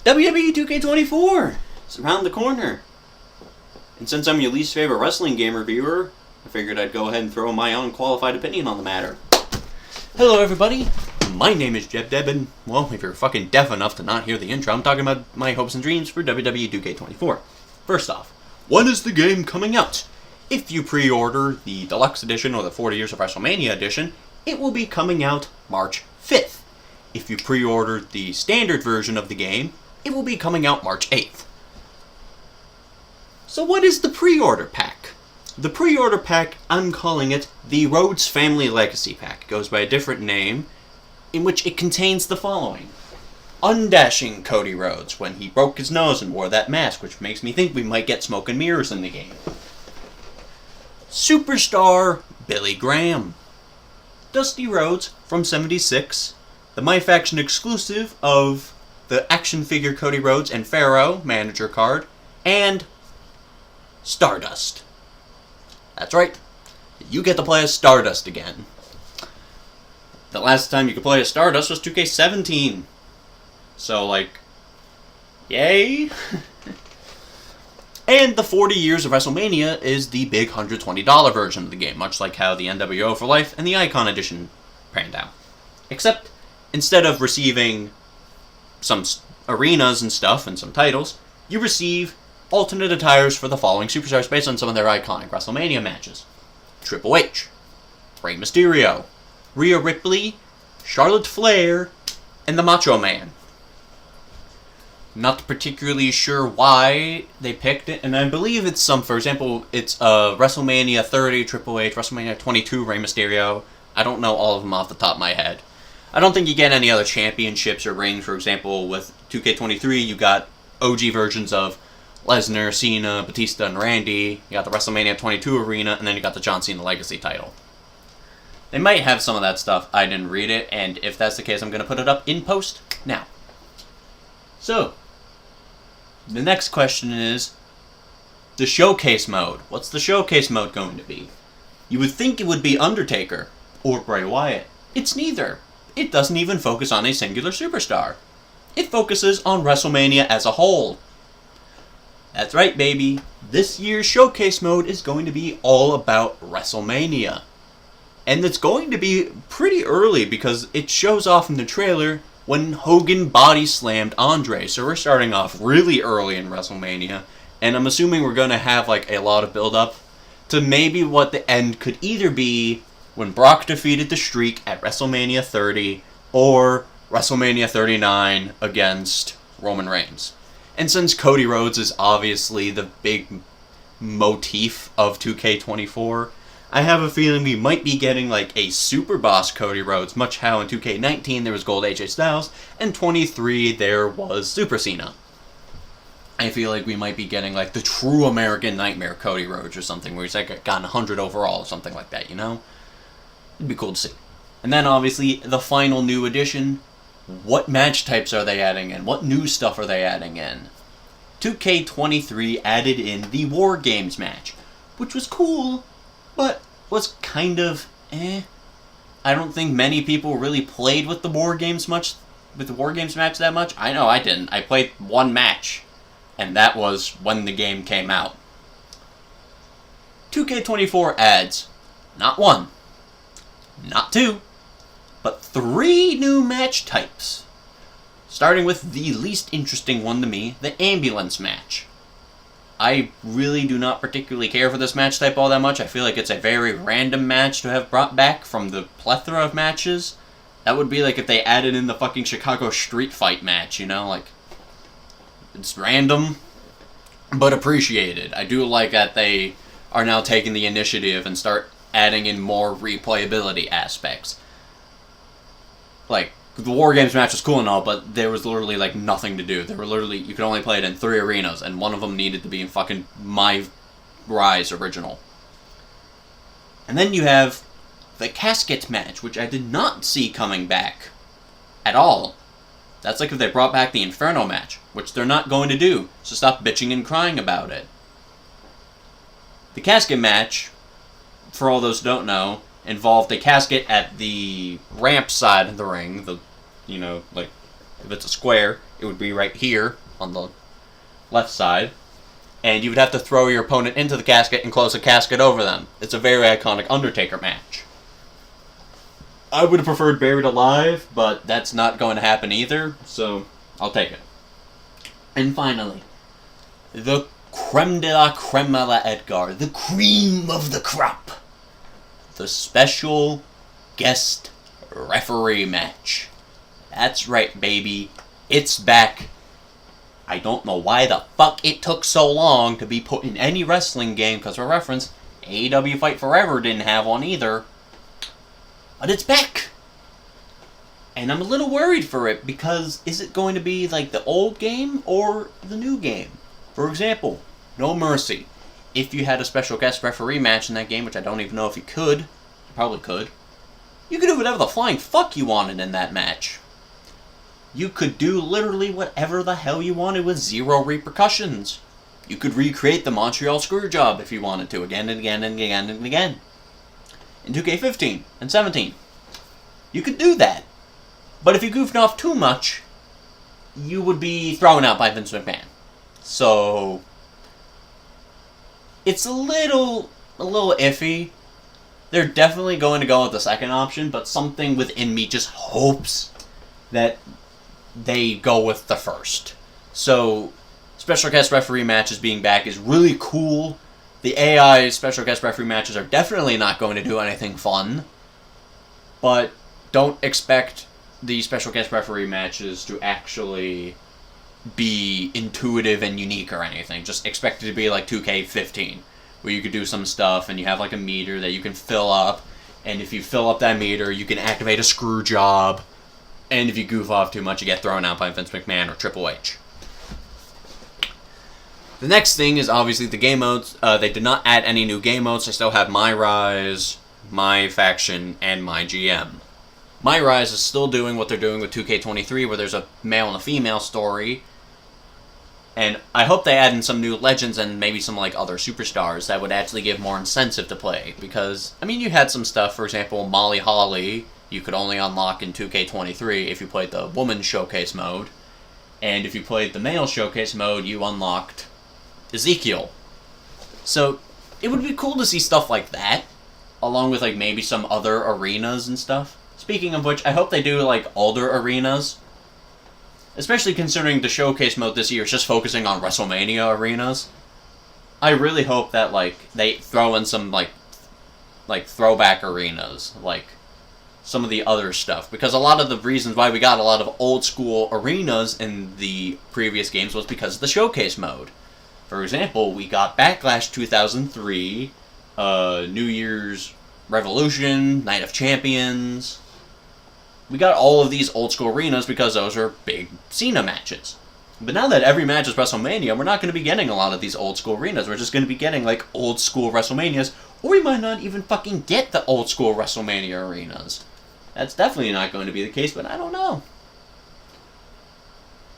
WWE 2K24! It's around the corner. And since I'm your least favorite wrestling game reviewer, I figured I'd go ahead and throw my unqualified opinion on the matter. Hello everybody, my name is Jeb Deb, and, well, if you're fucking deaf enough to not hear the intro, I'm talking about my hopes and dreams for WWE 2K24. First off, when is the game coming out? If you pre-order the Deluxe Edition or the 40 Years of WrestleMania Edition, it will be coming out March 5th. If you pre-order the standard version of the game, it will be coming out March 8th. So what is the pre-order pack? The pre-order pack, I'm calling it the Rhodes Family Legacy Pack. It goes by a different name, in which it contains the following. Undashing Cody Rhodes when he broke his nose and wore that mask, which makes me think we might get smoke and mirrors in the game. Superstar Billy Graham. Dusty Rhodes from 76, the My Faction exclusive of the action figure Cody Rhodes and Pharaoh manager card, and Stardust. That's right, you get to play as Stardust again. The last time you could play as Stardust was 2K17. So, yay! And the 40 Years of WrestleMania is the big $120 version of the game, much like how the NWO for Life and the Icon Edition panned out. Except, instead of receiving some arenas and stuff and some titles, you receive alternate attires for the following superstars based on some of their iconic WrestleMania matches. Triple H, Rey Mysterio, Rhea Ripley, Charlotte Flair, and the Macho Man. Not particularly sure why they picked it, and I believe it's for example, it's WrestleMania 30, Triple H, WrestleMania 22, Rey Mysterio. I don't know all of them off the top of my head. I don't think you get any other championships or rings. For example, with 2K23, you got OG versions of Lesnar, Cena, Batista, and Randy. You got the WrestleMania 22 arena, and then you got the John Cena Legacy title. They might have some of that stuff. I didn't read it, and if that's the case, I'm going to put it up in post now. So, the next question is the showcase mode. What's the showcase mode going to be? You would think it would be Undertaker or Bray Wyatt. It's neither. It doesn't even focus on a singular superstar. It focuses on WrestleMania as a whole. That's right, baby. This year's showcase mode is going to be all about WrestleMania. And it's going to be pretty early because it shows off in the trailer when Hogan body slammed Andre. So we're starting off really early in WrestleMania. And I'm assuming we're going to have a lot of build-up to maybe what the end could either be when Brock defeated the Streak at WrestleMania 30 or WrestleMania 39 against Roman Reigns. And since Cody Rhodes is obviously the big motif of 2K24, I have a feeling we might be getting a Super Boss Cody Rhodes, much how in 2K19 there was Gold AJ Styles, and 23 there was Super Cena. I feel like we might be getting the true American Nightmare Cody Rhodes or something, where he's gotten 100 overall or something like that, you know? It'd be cool to see. And then obviously the final new addition. What match types are they adding in? What new stuff are they adding in? 2K23 added in the War Games match, which was cool, but was kind of eh. I don't think many people really played with the War Games match that much. I know I didn't. I played one match, and that was when the game came out. 2K24 adds not one, not two, but 3 new match types. Starting with the least interesting one to me, the ambulance match. I really do not particularly care for this match type all that much. I feel like it's a very random match to have brought back from the plethora of matches. That would be if they added in the fucking Chicago street fight match, It's random, but appreciated. I do like that they are now taking the initiative and start adding in more replayability aspects. The War Games match was cool and all, but there was literally, nothing to do. You could only play it in 3 arenas, and one of them needed to be in fucking My Rise original. And then you have the casket match, which I did not see coming back at all. That's if they brought back the Inferno match, which they're not going to do, so stop bitching and crying about it. The casket match, for all those who don't know, involved a casket at the ramp side of the ring, If it's a square, it would be right here on the left side. And you would have to throw your opponent into the casket and close the casket over them. It's a very iconic Undertaker match. I would have preferred Buried Alive, but that's not going to happen either, so I'll take it. And finally, the creme de la creme a la Edgar, the cream of the crop. The special guest referee match. That's right, baby. It's back. I don't know why the fuck it took so long to be put in any wrestling game, because for reference, AEW Fight Forever didn't have one either. But it's back! And I'm a little worried for it, because is it going to be like the old game or the new game? For example, No Mercy. If you had a special guest referee match in that game, which I don't even know if you could, you probably could, you could do whatever the flying fuck you wanted in that match. You could do literally whatever the hell you wanted with zero repercussions. You could recreate the Montreal Screwjob if you wanted to, again and again and again and again. In 2K15 and 17. You could do that. But if you goofed off too much, you would be thrown out by Vince McMahon. So it's a little iffy. They're definitely going to go with the second option, but something within me just hopes that they go with the first. So, special guest referee matches being back is really cool. The AI special guest referee matches are definitely not going to do anything fun. But don't expect the special guest referee matches to actually be intuitive and unique or anything. Just expect it to be like 2K15, where you could do some stuff and you have like a meter that you can fill up, and if you fill up that meter, you can activate a screw job, and if you goof off too much, you get thrown out by Vince McMahon or Triple H. The next thing is obviously the game modes. They did not add any new game modes. They still have My Rise, My Faction, and My GM. My Rise is still doing what they're doing with 2K23, where there's a male and a female story. And I hope they add in some new legends and maybe some like other superstars that would actually give more incentive to play. Because, I mean, you had some stuff, for example, Molly Holly, you could only unlock in 2K23 if you played the Woman Showcase mode. And if you played the Male Showcase mode, you unlocked Ezekiel. So, it would be cool to see stuff like that, along with like maybe some other arenas and stuff. Speaking of which, I hope they do like older arenas. Especially considering the Showcase mode this year is just focusing on WrestleMania arenas. I really hope that like they throw in some like throwback arenas, like some of the other stuff, because a lot of the reasons why we got a lot of old school arenas in the previous games was because of the Showcase mode. For example, we got Backlash 2003, New Year's Revolution, Night of Champions. We got all of these old school arenas because those are big Cena matches. But now that every match is WrestleMania, we're not going to be getting a lot of these old school arenas. We're just going to be getting like old school WrestleManias, or we might not even fucking get the old school WrestleMania arenas. That's definitely not going to be the case, but I don't know.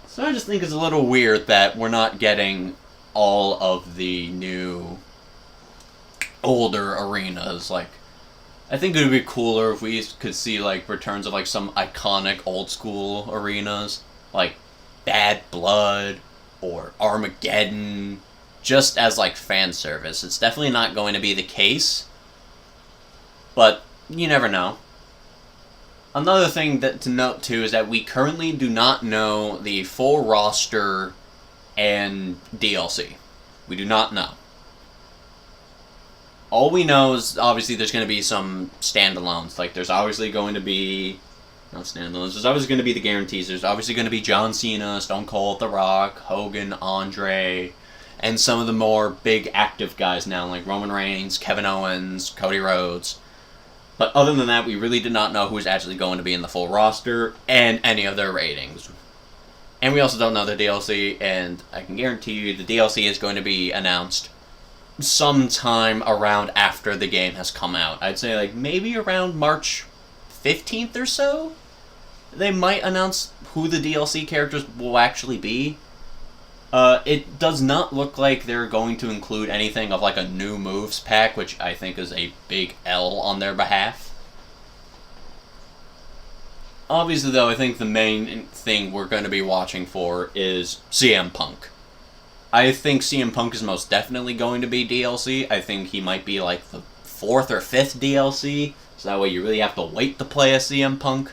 So I just think it's a little weird that we're not getting all of the new older arenas. Like, I think it would be cooler if we could see like returns of like some iconic old school arenas, like Bad Blood or Armageddon, just as like fan service. It's definitely not going to be the case, but you never know. Another thing that to note too is that we currently do not know the full roster and DLC. We do not know. All we know is obviously there's going to be some standalones. Like there's obviously going to be not standalones. There's obviously going to be the guarantees. There's obviously going to be John Cena, Stone Cold, The Rock, Hogan, Andre, and some of the more big active guys now like Roman Reigns, Kevin Owens, Cody Rhodes. But other than that, we really did not know who was actually going to be in the full roster and any of their ratings. And we also don't know the DLC, and I can guarantee you the DLC is going to be announced sometime around after the game has come out. I'd say like maybe around March 15th or so. They might announce who the DLC characters will actually be. It does not look like they're going to include anything of like a new moves pack, which I think is a big L on their behalf. Obviously, though, I think the main thing we're going to be watching for is CM Punk. I think CM Punk is most definitely going to be DLC. I think he might be like the 4th or 5th DLC, so that way you really have to wait to play a CM Punk.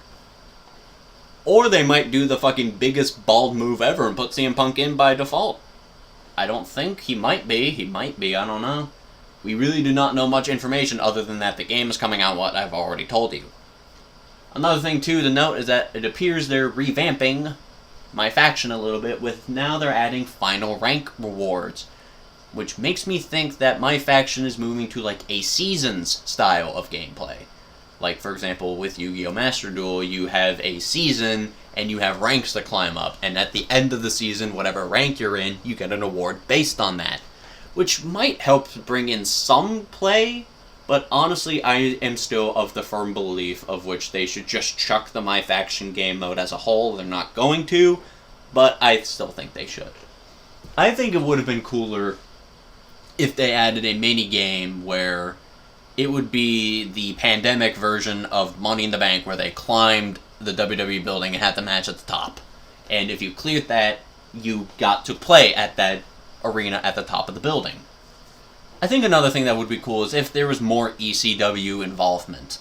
Or they might do the fucking biggest bald move ever and put CM Punk in by default. I don't think. He might be, I don't know. We really do not know much information other than that the game is coming out, what I've already told you. Another thing, too, to note is that it appears they're revamping my faction a little bit, with now they're adding final rank rewards, which makes me think that my faction is moving to, like, a seasons style of gameplay. Like, for example, with Yu-Gi-Oh! Master Duel, you have a season, and you have ranks to climb up, and at the end of the season, whatever rank you're in, you get an award based on that, which might help bring in some play. But honestly, I am still of the firm belief of which they should just chuck the My Faction game mode as a whole. They're not going to, but I still think they should. I think it would have been cooler if they added a mini game where it would be the pandemic version of Money in the Bank, where they climbed the WWE building and had the match at the top. And if you cleared that, you got to play at that arena at the top of the building. I think another thing that would be cool is if there was more ECW involvement.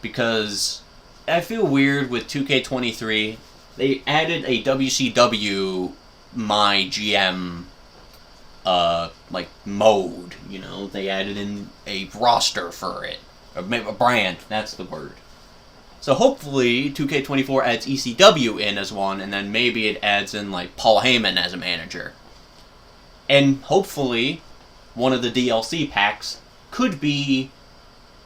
Because I feel weird with 2K23, they added a WCW My GM mode, you know? They added in a roster for it. Or maybe a brand, that's the word. So hopefully 2K24 adds ECW in as one, and then maybe it adds in, like, Paul Heyman as a manager. And hopefully one of the DLC packs could be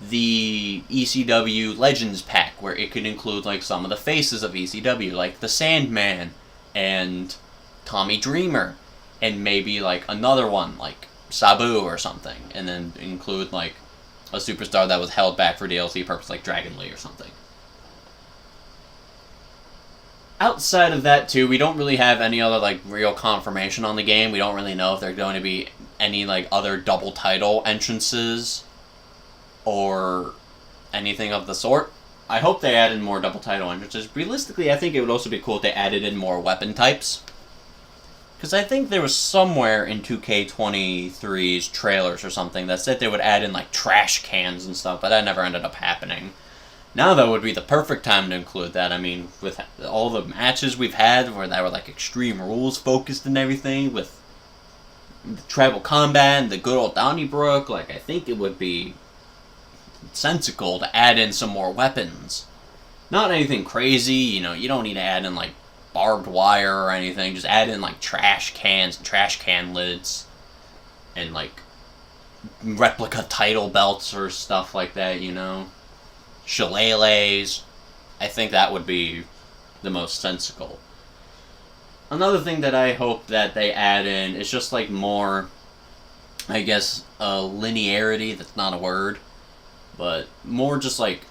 the ECW Legends pack, where it could include, like, some of the faces of ECW, like the Sandman and Tommy Dreamer, and maybe, like, another one, like Sabu or something, and then include, like, a superstar that was held back for DLC purpose, like Dragon Lee or something. Outside of that, too, we don't really have any other, like, real confirmation on the game. We don't really know if there's going to be any, like, other double title entrances or anything of the sort. I hope they add in more double title entrances. Realistically, I think it would also be cool if they added in more weapon types. Because I think there was somewhere in 2K23's trailers or something that said they would add in, like, trash cans and stuff, but that never ended up happening. Now, though, would be the perfect time to include that. I mean, with all the matches we've had where that were, like, Extreme Rules focused and everything, with the Tribal Combat and the good old Donnybrook, like, I think it would be sensical to add in some more weapons. Not anything crazy, you know, you don't need to add in, like, barbed wire or anything. Just add in, like, trash cans and trash can lids and, like, replica title belts or stuff like that, you know. Shillelaghs. I think that would be the most sensical. Another thing that I hope that they add in is just, like, more, I guess, linearity. That's not a word, but more just, like,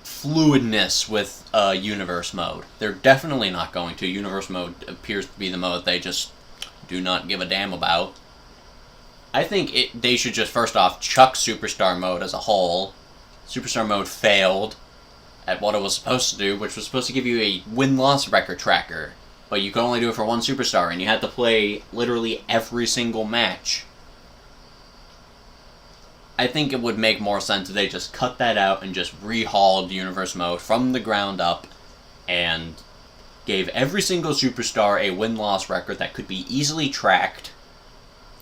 fluidness with universe mode. They're definitely not going to. Universe mode appears to be the mode they just do not give a damn about. I think they should just, first off, chuck Superstar mode as a whole. Superstar mode failed at what it was supposed to do, which was supposed to give you a win-loss record tracker. But you could only do it for one superstar, and you had to play literally every single match. I think it would make more sense if they just cut that out and just rehauled Universe Mode from the ground up and gave every single superstar a win-loss record that could be easily tracked,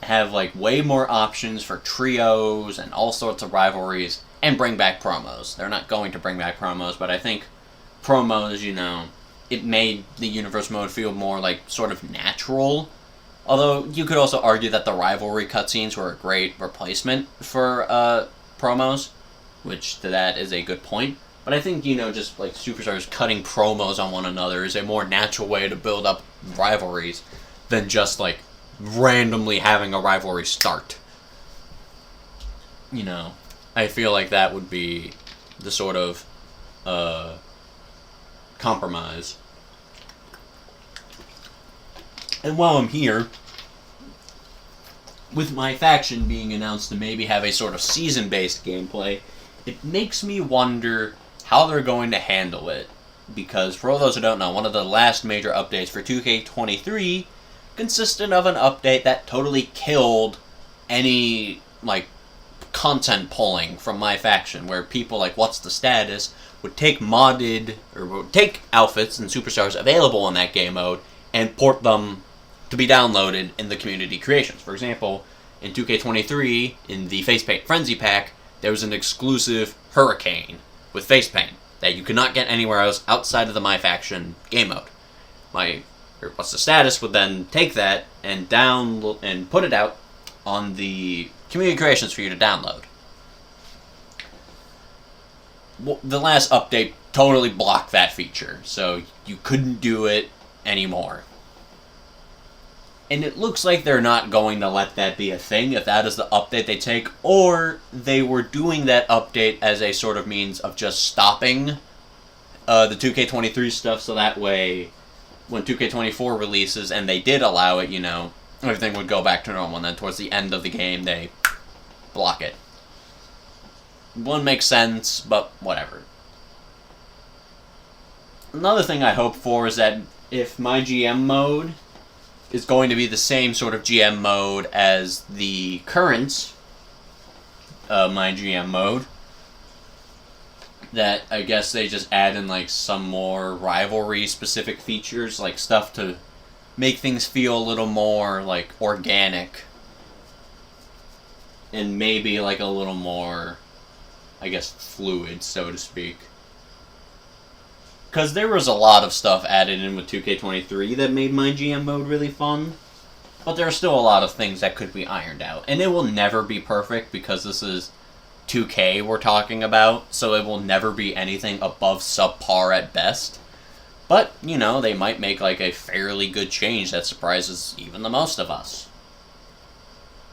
have, like, way more options for trios and all sorts of rivalries, and bring back promos. They're not going to bring back promos, but I think promos, you know, it made the Universe Mode feel more, like, sort of natural. Although, you could also argue that the rivalry cutscenes were a great replacement for promos, which to that is a good point. But I think, you know, just, like, superstars cutting promos on one another is a more natural way to build up rivalries than just, like, randomly having a rivalry start. You know, I feel like that would be the sort of compromise. And while I'm here, with my faction being announced to maybe have a sort of season-based gameplay, it makes me wonder how they're going to handle it. because for all those who don't know, one of the last major updates for 2K23 consisted of an update that totally killed any, like, content pulling from my faction, where people like What's the Status would take modded, or would take outfits and superstars available in that game mode and port them to be downloaded in the community creations. For example, in 2K23, in the Face Paint Frenzy pack, there was an exclusive Hurricane with face paint that you could not get anywhere else outside of the My Faction game mode. What's the Status would then take that and put it out on the community creations for you to download. The last update totally blocked that feature, so you couldn't do it anymore. And it looks like they're not going to let that be a thing if that is the update they take, or they were doing that update as a sort of means of just stopping the 2K23 stuff, so that way when 2K24 releases and they did allow it, everything would go back to normal, and then towards the end of the game they block it. One makes sense, but whatever. Another thing I hope for is that if my GM mode is going to be the same sort of GM mode as the current my GM mode, that I guess they just add in like some more rivalry specific features, like stuff to make things feel a little more like organic, and maybe like a little more, I guess, fluid, so to speak. Because there was a lot of stuff added in with 2K23 that made my GM mode really fun, but there are still a lot of things that could be ironed out. And it will never be perfect because this is 2K we're talking about, so it will never be anything above subpar at best. But, they might make like a fairly good change that surprises even the most of us.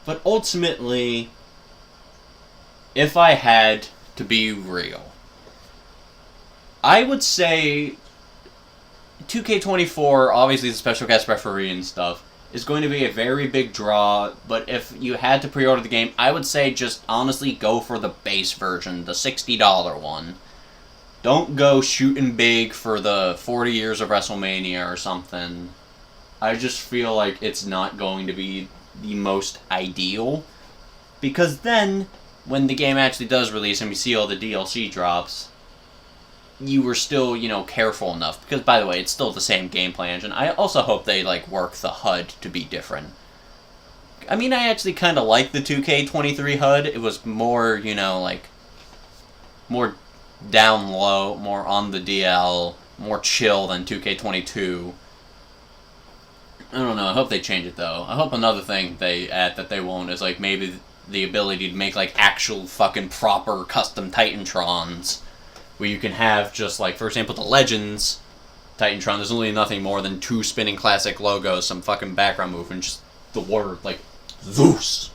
But ultimately, if I had to be real, I would say 2K24, obviously the special guest referee and stuff, is going to be a very big draw, but if you had to pre-order the game, I would say just honestly go for the base version, the $60 one. Don't go shooting big for the 40 years of WrestleMania or something. I just feel like it's not going to be the most ideal, because then, when the game actually does release and we see all the DLC drops, you were still, careful enough. Because, by the way, it's still the same gameplay engine. I also hope they, work the HUD to be different. I mean, I actually kind of like the 2K23 HUD. It was more, more down low, more on the DL, more chill than 2K22. I don't know, I hope they change it, though. I hope another thing they add that they won't is, maybe the ability to make, actual fucking proper custom Titantrons, where you can have just, for example, the Legends Titantron, there's only nothing more than 2 spinning classic logos, some fucking background movement, just the word, Zeus.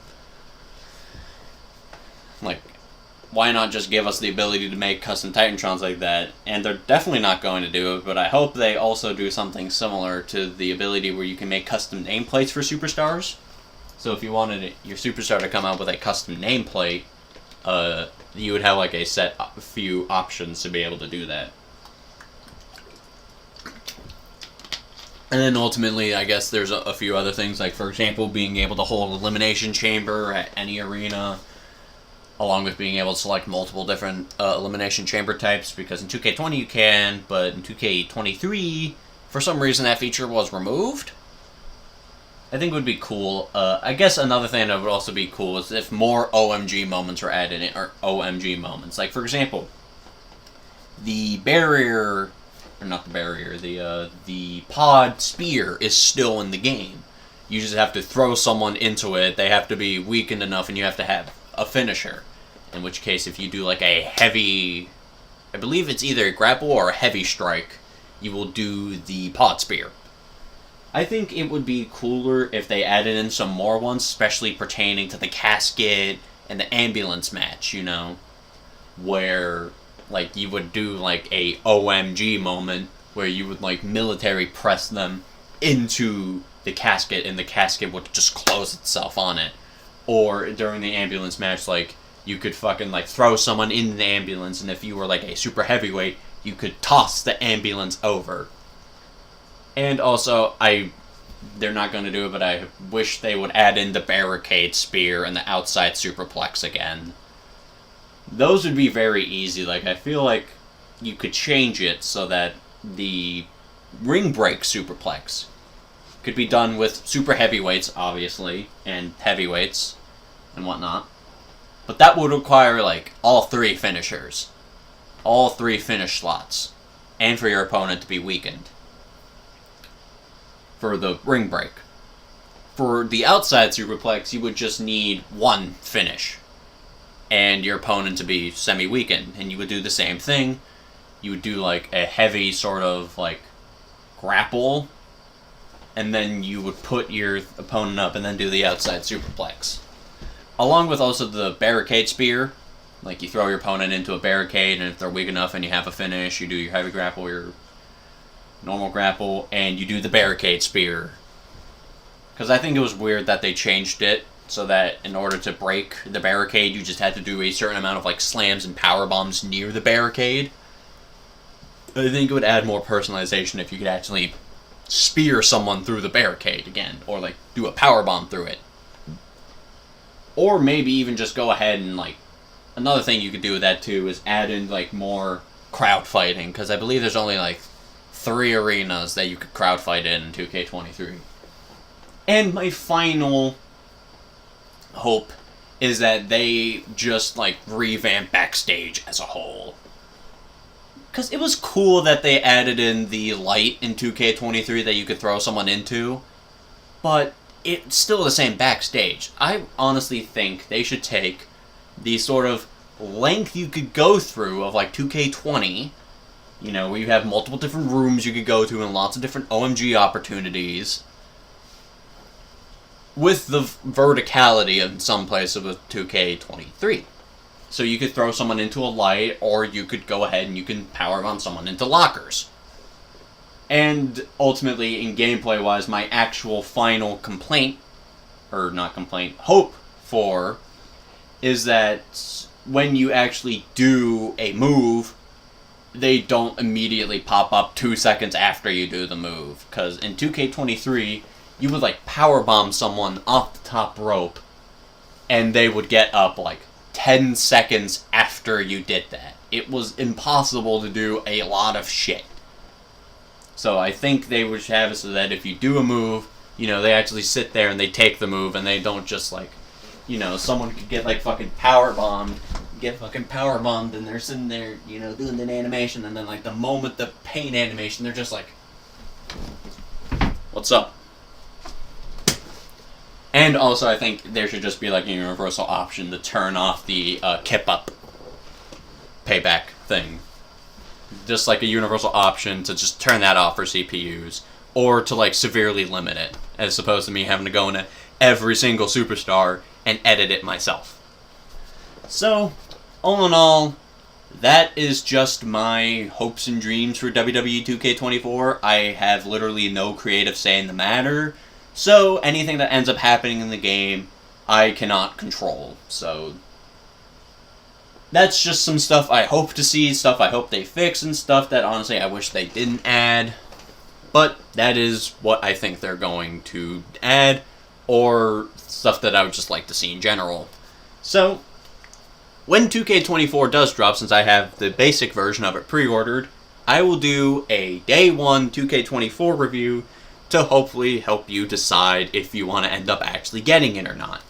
Why not just give us the ability to make custom Titantrons like that? And they're definitely not going to do it, but I hope they also do something similar to the ability where you can make custom nameplates for superstars. So if you wanted your superstar to come out with a custom nameplate, you would have a few options to be able to do that. And then ultimately, I guess there's a few other things, for example, being able to hold Elimination Chamber at any arena, along with being able to select multiple different Elimination Chamber types, because in 2K20 you can, but in 2K23, for some reason that feature was removed. I think it would be cool. I guess another thing that would also be cool is if more OMG moments were added in, or OMG moments. For example, the barrier, or not the barrier, the pod spear is still in the game. You just have to throw someone into it, they have to be weakened enough, and you have to have a finisher. In which case, if you do a heavy, I believe it's either a grapple or a heavy strike, you will do the pod spear. I think it would be cooler if they added in some more ones, especially pertaining to the casket and the ambulance match, where, you would do, a OMG moment, where you would, military press them into the casket, and the casket would just close itself on it. Or, during the ambulance match, you could fucking, throw someone in the ambulance, and if you were, a super heavyweight, you could toss the ambulance over. And also, they're not going to do it, but I wish they would add in the barricade spear and the outside superplex again. Those would be very easy. Like, I feel like you could change it so that the ring break superplex could be done with super heavyweights, obviously, and heavyweights and whatnot. But that would require, like, all 3 finishers. All 3 finish slots. And for your opponent to be weakened. For the ring break. For the outside superplex, you would just need 1 finish. And your opponent to be semi-weakened. And you would do the same thing. You would do, like, a heavy sort of, like, grapple. And then you would put your opponent up and then do the outside superplex. Along with also the barricade spear. Like, you throw your opponent into a barricade, and if they're weak enough and you have a finish, you do your heavy grapple, your normal grapple, and you do the barricade spear. Because I think it was weird that they changed it so that in order to break the barricade, you just had to do a certain amount of, like, slams and power bombs near the barricade. I think it would add more personalization if you could actually spear someone through the barricade again, or, like, do a power bomb through it. Or maybe even just go ahead and, like, another thing you could do with that too is add in, like, more crowd fighting, because I believe there's only, like, 3 arenas that you could crowd fight in 2K23. And my final hope is that they just, like, revamp backstage as a whole. Because it was cool that they added in the light in 2K23 that you could throw someone into, but it's still the same backstage. I honestly think they should take the sort of length you could go through of, like, 2K20, you know, where you have multiple different rooms you could go to and lots of different OMG opportunities, with the verticality in some places of 2K23. So you could throw someone into a light, or you could go ahead and you can power bomb someone into lockers. And ultimately, in gameplay-wise, my actual final complaint, or not complaint, hope for, is that when you actually do a move, they don't immediately pop up 2 seconds after you do the move. Because in 2K23, you would, like, powerbomb someone off the top rope, and they would get up, like, 10 seconds after you did that. It was impossible to do a lot of shit. So I think they would have it so that if you do a move, you know, they actually sit there and they take the move, and they don't just, like, you know, someone could get, like, fucking powerbombed, and they're sitting there, you know, doing an animation, and then, like, the moment the pain animation, they're just like, what's up? And also, I think there should just be, like, a universal option to turn off the kip up payback thing. Just, like, a universal option to just turn that off for CPUs. Or to, like, severely limit it. As opposed to me having to go into every single superstar and edit it myself. So, all in all, that is just my hopes and dreams for WWE 2K24. I have literally no creative say in the matter. So, anything that ends up happening in the game, I cannot control. So, that's just some stuff I hope to see, stuff I hope they fix, and stuff that, honestly, I wish they didn't add. But that is what I think they're going to add, or stuff that I would just like to see in general. So, when 2K24 does drop, since I have the basic version of it pre-ordered, I will do a Day 1 2K24 review to hopefully help you decide if you want to end up actually getting it or not.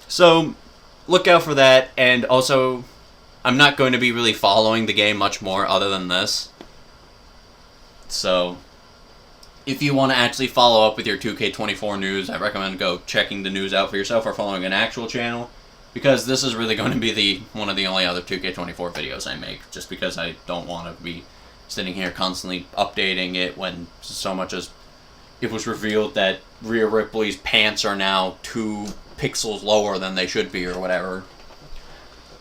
So, look out for that, and also, I'm not going to be really following the game much more other than this. So, if you want to actually follow up with your 2K24 news, I recommend go checking the news out for yourself or following an actual channel, because this is really going to be one of the only other 2K24 videos I make, just because I don't want to be sitting here constantly updating it when so much as it was revealed that Rhea Ripley's pants are now 2 pixels lower than they should be or whatever.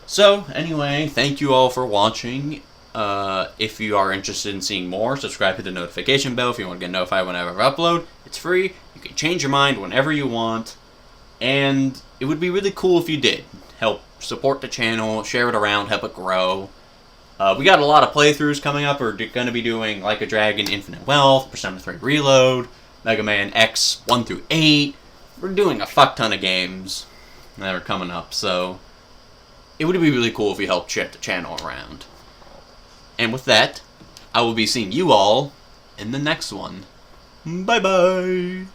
So, anyway, thank you all for watching. If you are interested in seeing more, subscribe to the notification bell if you want to get notified whenever I upload. It's free. You can change your mind whenever you want. And it would be really cool if you did. Help support the channel, share it around, help it grow. We got a lot of playthroughs coming up. We're going to be doing Like a Dragon, Infinite Wealth, Persona 3 Reload, Mega Man X 1 through 8. We're doing a fuck ton of games that are coming up, so it would be really cool if we helped shift the channel around. And with that, I will be seeing you all in the next one. Bye bye!